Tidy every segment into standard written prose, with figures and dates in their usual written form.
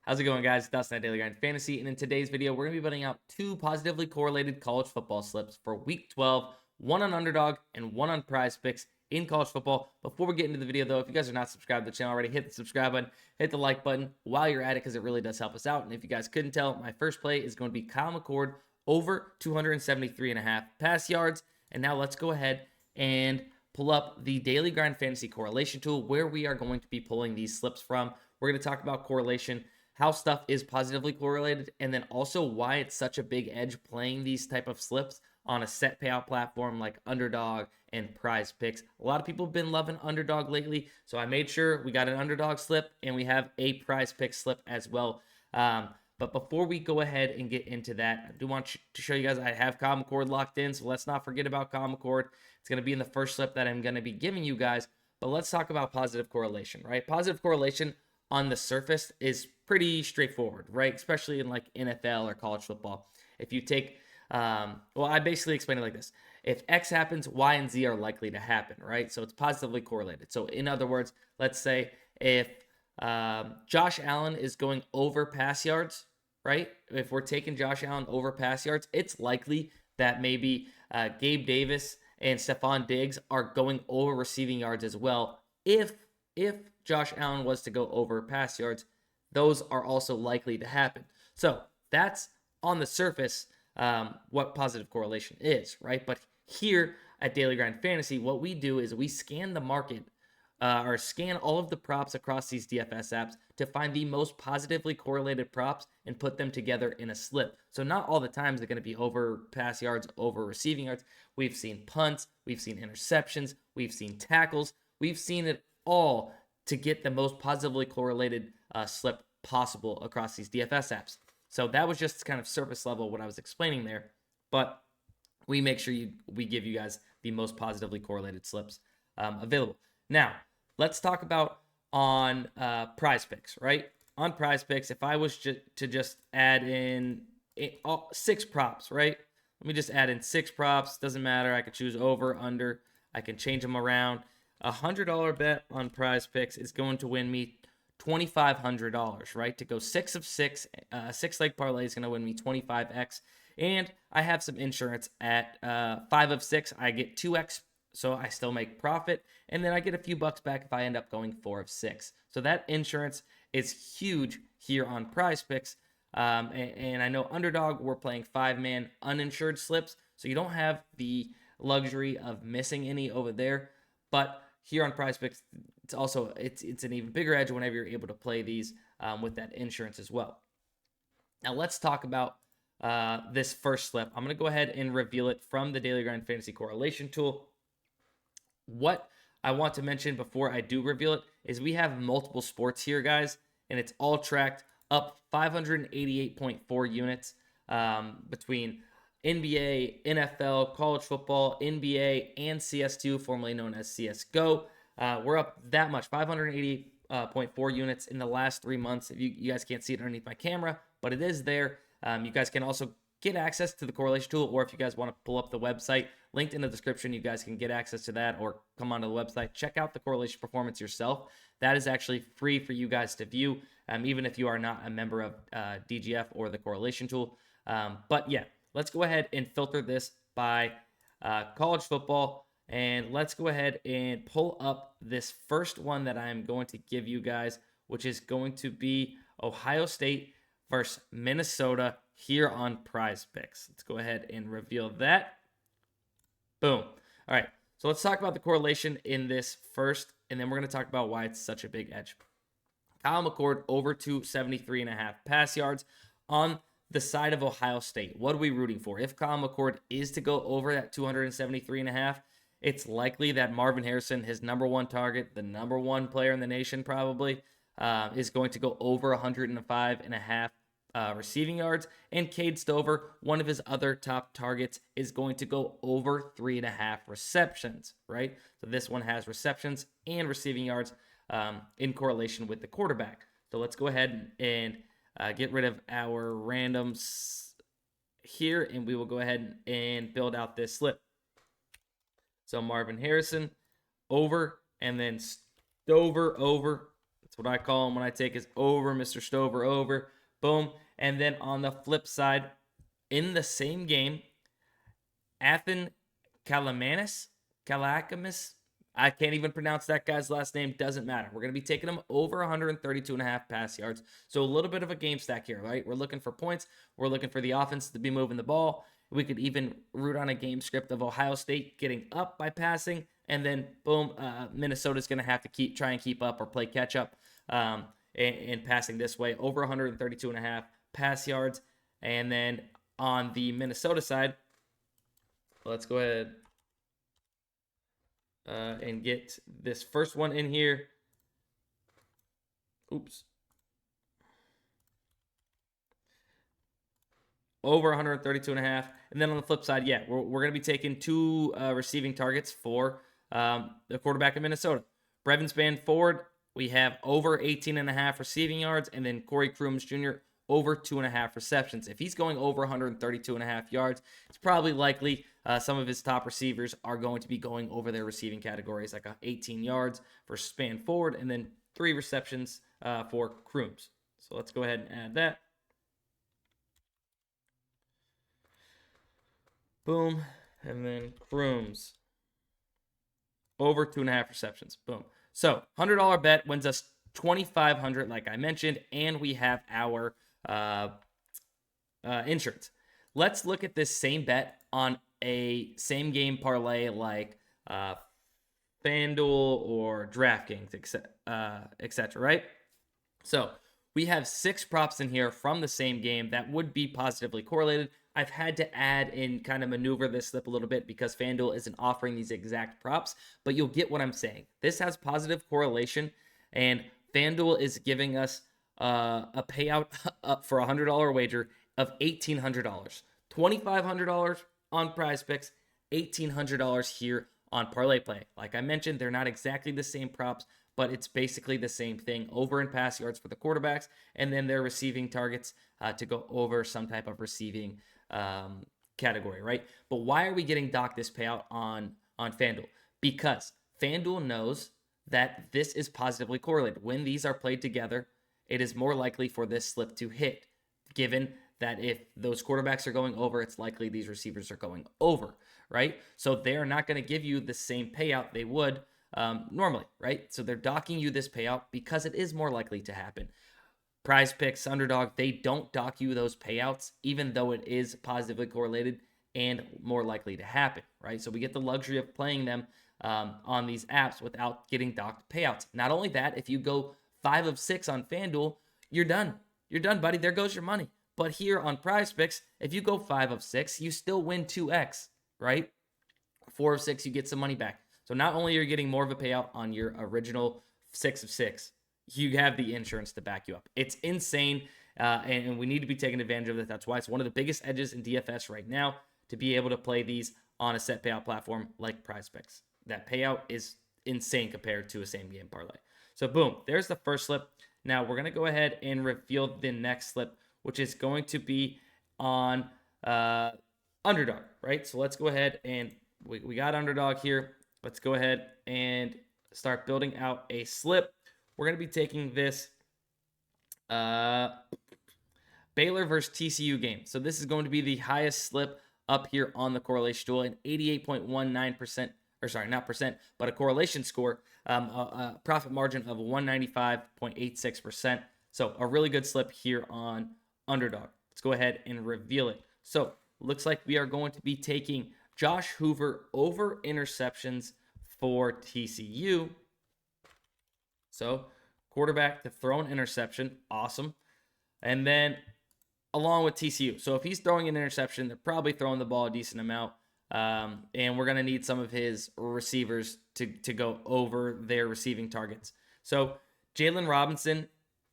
How's it going, guys? Dustin at Daily Grind Fantasy, and in today's video, we're going to be putting out two positively correlated college football slips for Week 12, one on Underdog and one on PrizePicks in college football. Before we get into the video, though, if you guys are not subscribed to the channel already, hit the subscribe button, hit the like button while you're at it, because it really does help us out. And if you guys couldn't tell, my first play is going to be Kyle McCord over 273.5 pass yards. And now let's go ahead and pull up the Daily Grind Fantasy correlation tool, where we are going to be pulling these slips from. We're going to talk about correlation, how stuff is positively correlated, and then also why it's such a big edge playing these type of slips on a set payout platform like Underdog and PrizePicks. A lot of people have been loving Underdog lately, so I made sure we got an Underdog slip and we have a PrizePicks slip as well. But before we go ahead and get into that, I do want to show you guys I have Kyle McCord locked in, so let's not forget about Kyle McCord. It's going to be in the first slip that I'm going to be giving you guys, but let's talk about positive correlation, right? Positive correlation on the surface is pretty straightforward, right? Especially in like NFL or college football. If you take, well, I basically explain it like this. If X happens, Y and Z are likely to happen, right? So it's positively correlated. So in other words, let's say if Josh Allen is going over pass yards, right? If we're taking Josh Allen over pass yards, it's likely that maybe Gabe Davis and Stephon Diggs are going over receiving yards as well. If Josh Allen was to go over pass yards, those are also likely to happen. So that's on the surface what positive correlation is, right? But here at Daily Grind Fantasy, what we do is we scan the market or scan all of the props across these DFS apps to find the most positively correlated props and put them together in a slip. So not all the times they're going to be over pass yards, over receiving yards. We've seen punts, we've seen interceptions, we've seen tackles, we've seen it all to get the most positively correlated slip possible across these DFS apps. So that was just kind of surface level what I was explaining there, but we make sure we give you guys the most positively correlated slips available. Now, let's talk about on PrizePicks, right? On PrizePicks, if I was to just add in 6 props, right? Let me just add in 6 props. Doesn't matter. I could choose over, under. I can change them around. A $100 bet on PrizePicks is going to win me $2,500, right? To go 6 of 6, 6-leg parlay is going to win me 25x. And I have some insurance at 5 of 6. I get 2x, so I still make profit. And then I get a few bucks back if I end up going 4 of 6. So that insurance is huge here on PrizePicks. And I know Underdog, we're playing 5-man uninsured slips, so you don't have the luxury of missing any over there. But here on PrizePicks, it's an even bigger edge whenever you're able to play these with that insurance as well. Now let's talk about this first slip. I'm going to go ahead and reveal it from the Daily Grind Fantasy correlation tool. What I want to mention before I do reveal it is we have multiple sports here, guys, and it's all tracked up 588.4 units between NBA, NFL, college football, NBA, and CS2, formerly known as CSGO. We're up that much, 580.4 units in the last 3 months. You guys can't see it underneath my camera, but it is there. You guys can also get access to the correlation tool, or if you guys want to pull up the website, linked in the description, you guys can get access to that, or come onto the website, check out the correlation performance yourself. That is actually free for you guys to view, even if you are not a member of DGF or the correlation tool. But yeah, let's go ahead and filter this by college football, and let's go ahead and pull up this first one that I'm going to give you guys, which is going to be Ohio State versus Minnesota here on PrizePicks. Let's go ahead and reveal that. Boom. All right, so let's talk about the correlation in this first, and then we're going to talk about why it's such a big edge. Kyle McCord over 273.5 pass yards on the side of Ohio State. What are we rooting for? If Kyle McCord is to go over that 273.5, it's likely that Marvin Harrison, his number one target, the number one player in the nation probably, is going to go over 105.5 receiving yards. And Cade Stover, one of his other top targets, is going to go over 3.5 receptions, right? So this one has receptions and receiving yards in correlation with the quarterback. So let's go ahead and get rid of our randoms here, and we will go ahead and build out this slip. So Marvin Harrison over, and then Stover over. That's what I call him when I take his over, Mr. Stover over. Boom. And then on the flip side, in the same game, Athen Kalakamis. I can't even pronounce that guy's last name. Doesn't matter. We're going to be taking him over 132.5 pass yards. So a little bit of a game stack here, right? We're looking for points. We're looking for the offense to be moving the ball. We could even root on a game script of Ohio State getting up by passing. And then, boom, Minnesota's going to have to try and keep up or play catch up and passing this way. Over 132.5 pass yards. And then on the Minnesota side, let's go ahead and get this first one in here. Oops. Over 132.5. And then on the flip side, yeah, we're going to be taking 2 receiving targets for the quarterback of Minnesota. Brevin Spanford, we have over 18.5 receiving yards. And then Corey Crooms Jr., over 2.5 receptions. If he's going over 132.5 yards, it's probably likely some of his top receivers are going to be going over their receiving categories, like 18 yards for Spanford, and then 3 receptions for Crooms. So let's go ahead and add that. Boom. And then Crooms. Over 2.5 receptions. Boom. So $100 bet wins us $2,500, like I mentioned, and we have our insurance. Let's look at this same bet on a same game parlay like FanDuel or DraftKings, etc. Right? So we have 6 props in here from the same game that would be positively correlated. I've had to add and kind of maneuver this slip a little bit because FanDuel isn't offering these exact props, but you'll get what I'm saying. This has positive correlation, and FanDuel is giving us a payout up for a $100 wager of $1,800. $2,500 on PrizePicks, $1,800 here on ParlayPlay. Like I mentioned, they're not exactly the same props, but it's basically the same thing. Over and pass yards for the quarterbacks, and then their receiving targets to go over some type of receiving category, right? But why are we getting docked this payout on FanDuel? Because FanDuel knows that this is positively correlated. When these are played together, it is more likely for this slip to hit, given that if those quarterbacks are going over, it's likely these receivers are going over, right? So they're not going to give you the same payout they would normally, right? So they're docking you this payout because it is more likely to happen. PrizePicks, Underdog, they don't dock you those payouts, even though it is positively correlated and more likely to happen, right? So we get the luxury of playing them on these apps without getting docked payouts. Not only that, if you go 5 of 6 on FanDuel, you're done. You're done, buddy. There goes your money. But here on PrizePicks, if you go 5 of 6, you still win 2x, right? 4 of 6, you get some money back. So not only are you getting more of a payout on your original 6 of 6, you have the insurance to back you up. It's insane, and we need to be taking advantage of it. That's why it's one of the biggest edges in DFS right now, to be able to play these on a set payout platform like PrizePicks. That payout is insane compared to a same game parlay. So boom, there's the first slip. Now we're going to go ahead and reveal the next slip, which is going to be on Underdog, right? So let's go ahead and we got Underdog here. Let's go ahead and start building out a slip. We're going to be taking this Baylor versus TCU game. So this is going to be the highest slip up here on the correlation tool, an 88.19%, or sorry, not percent, but a correlation score, a profit margin of 195.86%. So a really good slip here on Underdog. Let's go ahead and reveal it. So looks like we are going to be taking Josh Hoover over interceptions for TCU. So quarterback to throw an interception. Awesome. And then along with TCU. So if he's throwing an interception, they're probably throwing the ball a decent amount. And we're going to need some of his receivers to go over their receiving targets. So Jalen Robinson,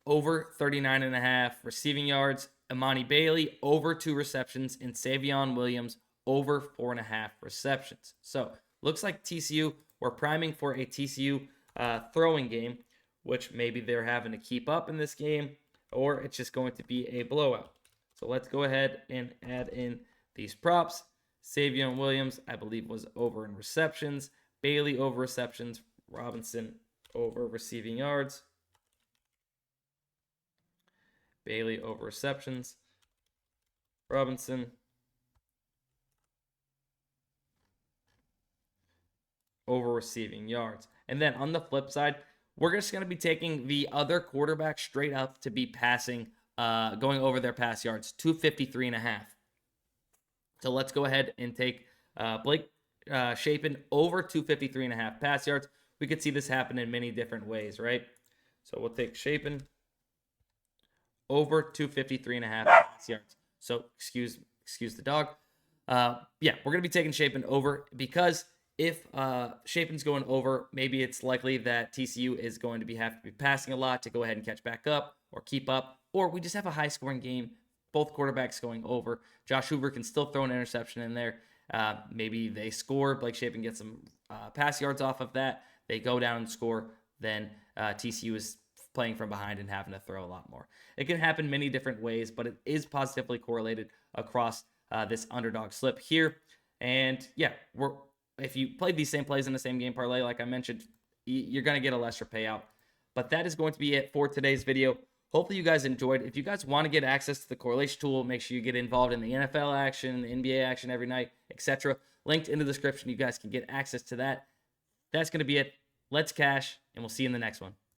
over 39.5 receiving yards. Imani Bailey, over 2 receptions. And Savion Williams, over 4.5 receptions. So looks like TCU, we're priming for a TCU throwing game, which maybe they're having to keep up in this game, or it's just going to be a blowout. So let's go ahead and add in these props. Savion Williams, I believe, was over in receptions. Bailey over receptions. Robinson over receiving yards. Bailey over receptions. Robinson over receiving yards. And then on the flip side, we're just going to be taking the other quarterback straight up to be passing, going over their pass yards, 253.5. So let's go ahead and take Blake Shapen over 253.5 pass yards. We could see this happen in many different ways, right? So we'll take Shapen over 253.5 pass yards. So excuse the dog. Yeah, we're going to be taking Shapen over because if Shapen's going over, maybe it's likely that TCU is going to have to be passing a lot to go ahead and catch back up or keep up, or we just have a high-scoring game. Both quarterbacks going over. Josh Hoover can still throw an interception in there. Maybe they score. Blake Shapen gets some pass yards off of that. They go down and score. Then TCU is playing from behind and having to throw a lot more. It can happen many different ways, but it is positively correlated across this underdog slip here. And yeah, if you played these same plays in the same game parlay, like I mentioned, you're going to get a lesser payout. But that is going to be it for today's video. Hopefully you guys enjoyed. If you guys want to get access to the correlation tool, make sure you get involved in the NFL action, the NBA action every night, etc. Linked in the description. You guys can get access to that. That's going to be it. Let's cash, and we'll see you in the next one.